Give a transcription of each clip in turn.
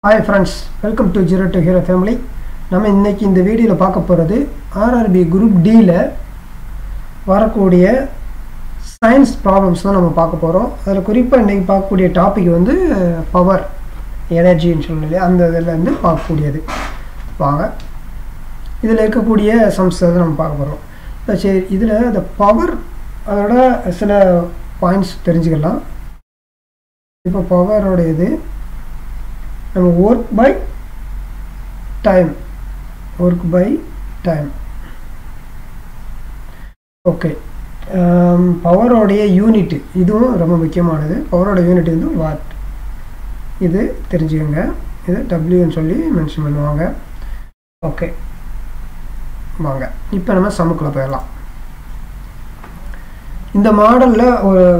Hi friends, welcome to Zero to Hero family. நம்ம இன்னைக்கு இந்த வீடியோல பார்க்க போறது RRB group D ல வரக்கூடிய சயின்ஸ் ப்ராப்ளம்ஸ் தான் நம்ம பார்க்க போறோம். அதுல குறிப்பா இன்னைக்கு பார்க்கக்கூடிய டாபிக் வந்து பவர் எனர்ஜின்னு சொல்லுங்க. அந்த இதெல்லாம் வந்து பார்க்கக்கூடியது. வாங்க இதுல இருக்கக்கூடிய சம்ஸ் தான் நம்ம பார்க்க போறோம். சரி, இதுல the பவர் அதோட சில பாயிண்ட்ஸ் தெரிஞ்சுக்கலாம். இப்போ பவரோட இது நம்ம work by time ஓகே. பவரோடைய யூனிட் இதுவும் ரொம்ப முக்கியமானது. பவரோட யூனிட் வந்து வாட், இது தெரிஞ்சுக்கோங்க. இது டபிள்யூன்னு சொல்லி மென்ஷன் பண்ணுவாங்க. ஓகே வாங்க இப்போ நம்ம சம்முக்குள்ள போயிடலாம். இந்த மாடலில்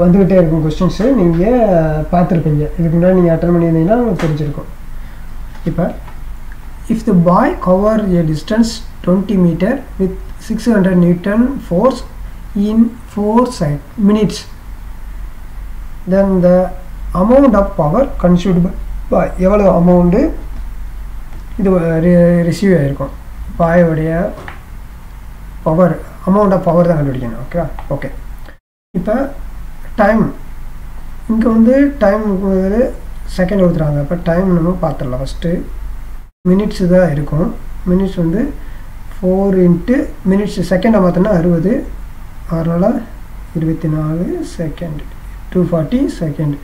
வந்துக்கிட்டே இருக்கும் கொஸ்டின்ஸு, நீங்கள் பார்த்துருப்பீங்க. இதுக்கு முன்னாடி நீங்கள் அட்டன் பண்ணியிருந்தீங்கன்னா உங்களுக்கு தெரிஞ்சிருக்கும். இப்போ if the boy cover a distance 20 meter with 600 Newton force in 4 minutes, then the amount of power consumed by எவ்வளோ அமௌண்ட்டு இது ரிசீவ் ஆகிருக்கும். பாயோடைய பவர் அமௌண்ட் ஆஃப் பவர் தான் கண்டுபிடிக்கணும். Okay okay. இப்போ டைம் இங்கே வந்து டைம் செகண்ட் கொடுத்துறாங்க. இப்போ டைம் நம்ம பார்த்துடலாம். ஃபஸ்ட்டு மினிட்ஸ் தான் இருக்கும். மினிட்ஸ் வந்து 4 இன்ட்டு மினிட்ஸ் செகண்டை பார்த்தோன்னா 60, 624 செகண்ட், 240 செகண்ட்.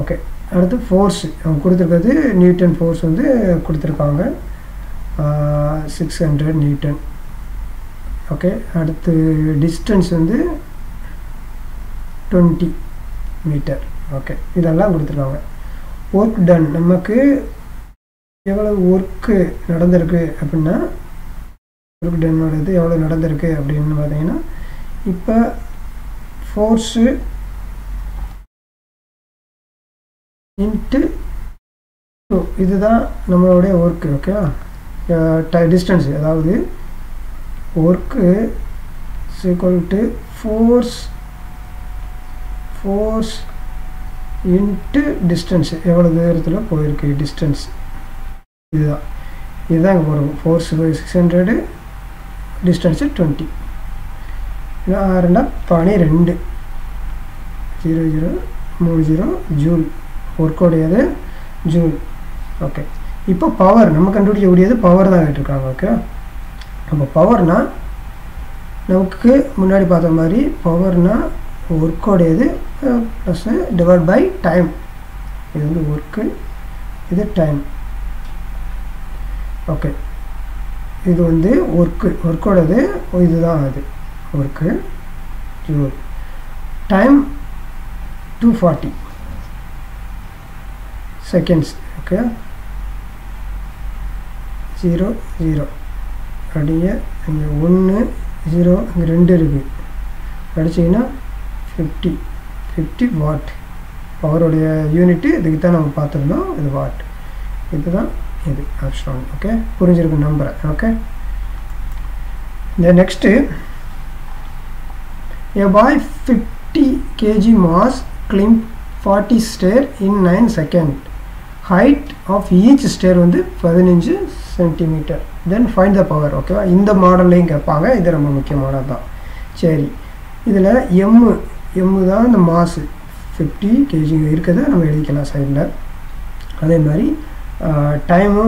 ஓகே, அடுத்து ஃபோர்ஸ் அவங்க கொடுத்துருக்கிறது நியூட்டன் ஃபோர்ஸ் வந்து கொடுத்துருக்காங்க 600 நியூட்டன். ஓகே, அடுத்து டிஸ்டன்ஸ் வந்து 20 மீட்டர். ஓகே, இதெல்லாம் கொடுத்துருக்காங்க. ஒர்க் டன் நமக்கு எவ்வளவு ஒர்க்கு நடந்திருக்கு அப்படின்னா, ஒர்க் டன்னோட இது எவ்வளோ நடந்திருக்கு அப்படின்னு பார்த்தீங்கன்னா, இப்போ ஃபோர்ஸு இன்ட்டு 2 இதுதான் நம்மளுடைய ஒர்க்கு. ஓகேவா, டிஸ்டன்ஸு அதாவது work equal to force into distance எவ்வளோ தூரத்தில் போயிருக்கு டிஸ்டன்ஸ். இதுதான் இங்கே போடுவோம். Force 600, distance 20. ரெண்டா 12 0030 ஜூல். ஒர்க்கோடையது ஜூல். ஓகே, இப்போ பவர் நம்ம கண்டுபிடிக்கக்கூடியது பவர் தான் கேட்டிருக்காங்க. ஓகே, அப்போ பவர்னால் நமக்கு முன்னாடி பார்த்த மாதிரி பவர்னால் ஒர்க்கோடையது ப்ளஸ் டிவைட் பை டைம். இது வந்து ஒர்க்கு, இது டைம். ஓகே, இது வந்து ஒர்க்கோடது இதுதான். அது work joule. Time 240 seconds. Okay, 00 அப்படியே இங்கே 1 0 இங்கே 2 இருக்குது. அடிச்சிங்கன்னா 50 வாட். பவருடைய யூனிட்டு இதுக்கு தான் நம்ம பார்த்துருந்தோம். இது வாட். இதுதான் இது ஆப்ஷன். ஓகே, புரிஞ்சிருக்கு நம்புகிறேன். ஓகே, இந்த next a boy 50 kg mass climb 40 stair in 9 seconds. height of each stair வந்து 15 centimeter. then find the power. ஓகேவா, இந்த மாடல்லையும் கேட்பாங்க. இது ரொம்ப முக்கியமானது தான். சரி, இதில் எம்மு தான் இந்த மாசு 50 kg இருக்கிறத நம்ம எழுதிக்கலாம் சைடில். அதே மாதிரி டைமு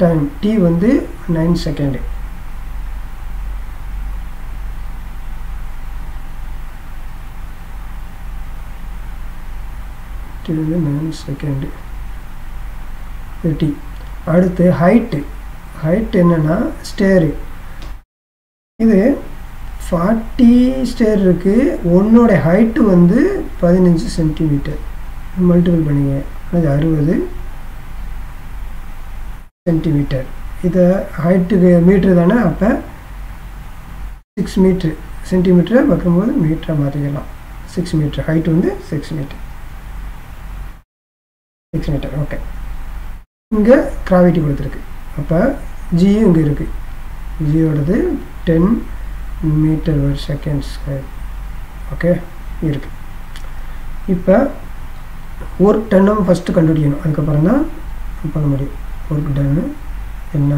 டைம் டி வந்து 9 செகண்டு. டி வந்து 9 செகண்டு டி. அடுத்து ஹைட்டு என்னென்னா ஸ்டேரு. இது 40 ஸ்டேர் இருக்குது. ஒன்னோட ஹைட்டு வந்து 15 சென்டிமீட்டர். மல்டிபிள் பண்ணிங்க, அது 60 சென்டிமீட்டர். இதை ஹைட்டுக்கு மீட்ரு தானே, அப்போ 6 மீட்ரு. சென்டிமீட்டரை பார்க்கும்போது மீட்டரை மாற்றிக்கலாம். 6 மீட்ரு ஹைட்டு வந்து 6 மீட்டர். ஓகே, இங்கே கிராவிட்டி கொடுத்துருக்கு. அப்போ ஜியும் இங்கே இருக்குது. ஜியோடது 10 metre per second square. Okay இருக்குது. இப்போ ஒர்க் டன்னும் ஃபஸ்ட்டு கண்டுபிடிக்கணும், அதுக்கப்புறம் தான் பண்ண முடியும். ஒர்க் டன்னு என்ன?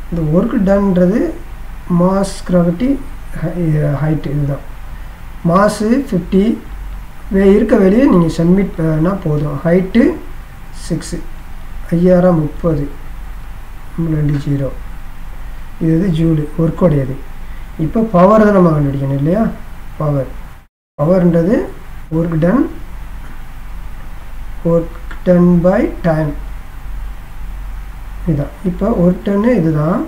இந்த ஒர்க் டன்றது மாஸ் கிராவிட்டி ஹைட்டு, இதுதான். மாஸு 50 இருக்க வெளியே நீங்கள் சப்மிட் பண்ணால் போதும். ஹைட்டு 6, 5030 20 இது ஜூலு ஒர்க்கோடையது. இப்போ பவர் தான் நம்ம கண்டுபிடிக்கணும் இல்லையா? பவர்ன்றது ஒர்க் டன் பை டைம் இதுதான். இப்போ ஒர்க் டன்னு இதுதான்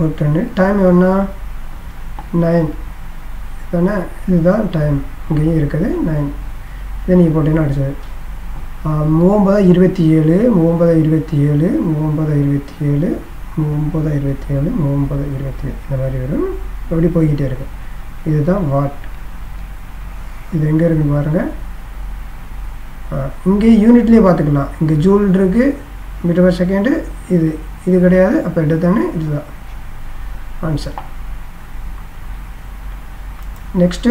ஒர்க் டன்னு. டைம் என்ன? 9 தானே, இதுதான் டைம். இங்கேயும் இருக்குது 9. இதை நீங்கள் போட்டீங்கன்னா அடிச்சது 927 927 927 927 927 இந்த மாதிரி வரும். எப்படி போய்கிட்டே இருக்கும். இதுதான் வாட். இது எங்கே இருக்குன்னு பாருங்கள். இங்கே யூனிட்லேயே பார்த்துக்கலாம். இங்கே ஜூல் இருக்குது, மீட்டர் பர் செகண்டு. இது கிடையாது. அப்போ எடுத்தானே இதுதான் ஆன்சர். நெக்ஸ்ட்டு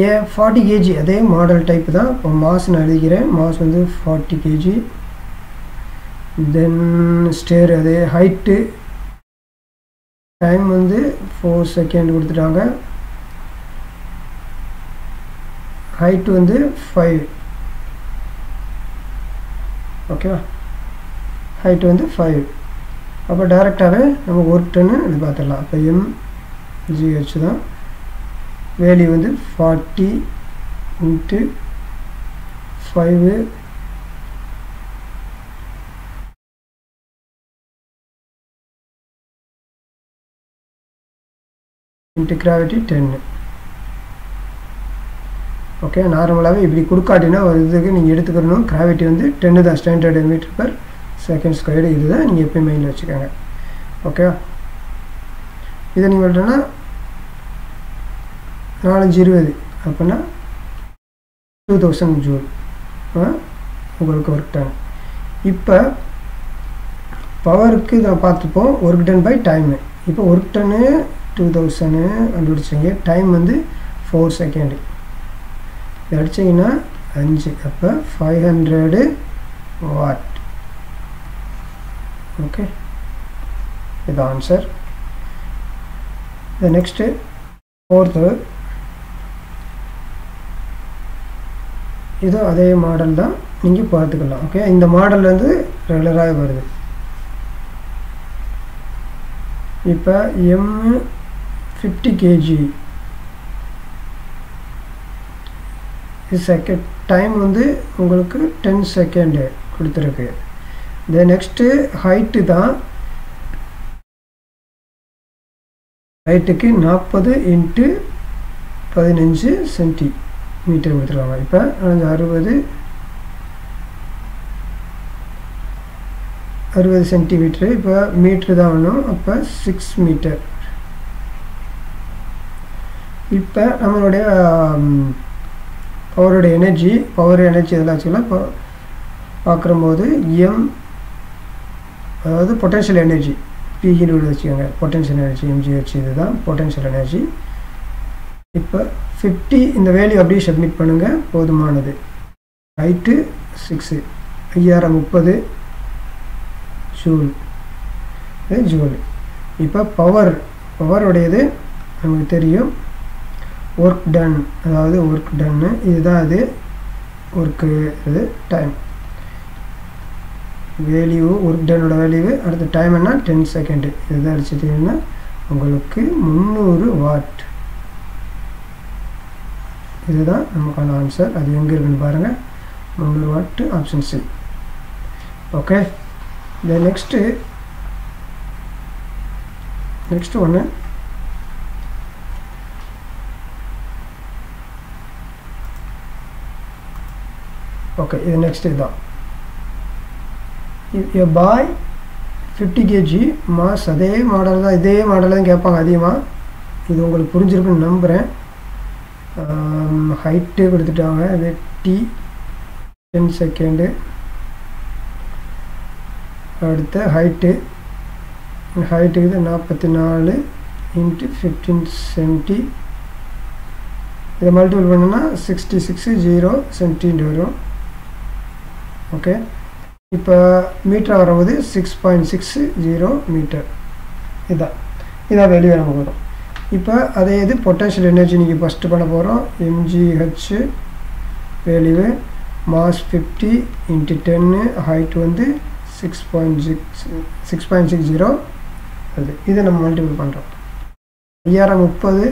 40 kg, அதே மாடல் டைப் தான். இப்போ மாஸ் நான் எழுதிக்கிறேன். மாஸ் வந்து 40 kg. தென் ஸ்டேர் அதே ஹைட்டு. டைம் வந்து 4 செகண்ட் கொடுத்துட்டாங்க. ஹைட்டு வந்து 5. ஓகேவா? ஹைட்டு வந்து 5. அப்போ டைரெக்டாகவே நம்ம ஒர்க் டன்னு இது பார்த்துடலாம். அப்போ MGH தான். வேல்யூ வந்து 40 × 5 × கிராவிட்டி 10. ஓகே, நார்மலாகவே இப்படி கொடுக்காட்டினா ஒரு இதுக்கு நீங்கள் எடுத்துக்கணும். கிராவிட்டி வந்து 10 தான், standard metre per second squared. இதுதான் நீங்கள் எப்பயும் மைண்டில் வச்சுக்கோங்க. ஓகே, இதை நீங்கள் விட்டோன்னா 4×20 அப்படின்னா 2000 ஜூல் உங்களுக்கு ஒர்க் டன். இப்போ பவருக்கு நான் பார்த்துப்போம் ஒர்க் டன் பை டைமு. இப்போ ஒர்க் டன்னு 2000 கண்டுபிடிச்சிங்க. டைம் வந்து 4 செகண்டு. இது அடிச்சிங்கன்னா 5. அப்போ 500 வாட். ஓகே, இது ஆன்சர். நெக்ஸ்ட்டு 4th, இது அதே மாடல் தான், நீங்கள் பார்த்துக்கலாம். ஓகே, இந்த மாடல் வந்து ரெகுலராக வருது. இப்போ M50 kg செகண்ட். டைம் வந்து உங்களுக்கு 10 செகண்டு கொடுத்துருக்கு. தென் நெக்ஸ்ட்டு ஹைட்டு தான். ஹைட்டுக்கு 40 × 15 சென்டிமீட்டர் கொடுத்துருவாங்க. இப்போ 60 சென்டிமீட்ரு. இப்போ மீட்ரு தான் வேணும். அப்போ 6 மீட்டர். இப்போ நம்மளுடைய பவருடைய பவர் எனர்ஜி இதெல்லாம் வச்சுக்கலாம். இப்போ பார்க்கும்போது அதாவது பொட்டன்ஷியல் எனர்ஜி பின்னு வச்சுக்கோங்க. பொட்டன்ஷியல் எனர்ஜி MGH, இதுதான் பொட்டன்ஷியல் எனர்ஜி. இப்போ 50 இந்த வேல்யூ அப்படியே சப்மிட் பண்ணுங்கள், போதுமானது. Height 6, 5030 joule. ஜூல். இப்போ பவருடையது நமக்கு தெரியும். ஒர்க் டன், அதாவது ஒர்க் டன்னு இதுதான். அது ஒர்க்கு, இது டைம். வேல்யூ ஒர்க் டன்னோட வேல்யூ. அடுத்த டைம் என்ன? 10 செகண்டு. இதுதான் அடிச்சிட்டிங்கன்னா உங்களுக்கு 300 வாட். இதுதான் நமக்கான ஆன்சர். அது எங்கே இருக்குன்னு பாருங்கள். 300 வாட், ஆப்ஷன் C. ஓகே, இந்த நெக்ஸ்ட் ஒன்று. ஓகே, இது நெக்ஸ்ட் இதுதான். A boy 50 kg mass. அதே மாடல் தான், இதே மாடல் தான் கேட்பாங்க அதிகமாக. இது உங்களுக்கு புரிஞ்சிருக்குன்னு நம்புகிறேன். ஹைட்டு கொடுத்துட்டாங்க. அது T 10 செகண்டு. அடுத்த ஹைட்டுக்கு 44 × 15 சென்டி இதை மல்டிபிள் பண்ணுன்னா 66 சென்டிமீட்டர் வரும். ஓகே, இப்போ மீட்டர் வரும்போது 6.60 மீட்டர். இதான் வெளியே நமக்கு வரும். இப்போ அதே இது பொட்டன்ஷியல் எனர்ஜி நீங்கள் ஃபஸ்ட்டு பண்ண போகிறோம். mgh வேல்யூ மாஸ் 50 × 10, ஹைட் வந்து 6.60. இதை நம்ம மல்டிபிள் பண்ணுறோம். 30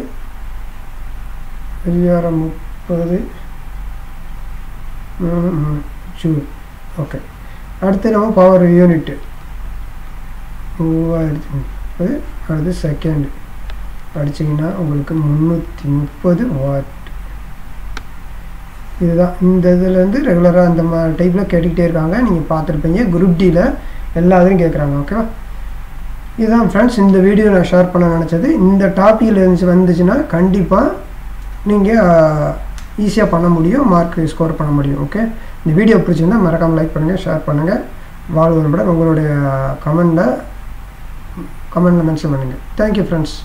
ஜூல். ஓகே, அடுத்து நம்ம பவர் யூனிட்டு 3030, அடுத்து செகண்ட் அடிச்சிங்கன்னா உங்களுக்கு 330 வாட். இதுதான் இந்த இதுலேருந்து ரெகுலராக அந்த டைப்பில் கேட்டுக்கிட்டே இருக்காங்க. நீங்கள் பார்த்துருப்பீங்க, குரூப் டியில் எல்லா இதுலையும் கேட்குறாங்க. ஓகேவா, இதுதான் ஃப்ரெண்ட்ஸ் இந்த வீடியோ நான் ஷேர் பண்ண நினச்சது. இந்த டாப்பிக்கில் வந்துச்சுன்னா கண்டிப்பாக நீங்கள் ஈஸியாக பண்ண முடியும், மார்க் ஸ்கோர் பண்ண முடியும். ஓகே, இந்த வீடியோ பிடிச்சிருந்தால் மறக்காமல் லைக் பண்ணுங்கள், ஷேர் பண்ணுங்கள். வாழ்வு நம்புடன் உங்களுடைய கமெண்டில் மென்ஷன் பண்ணுங்கள். Thank you friends.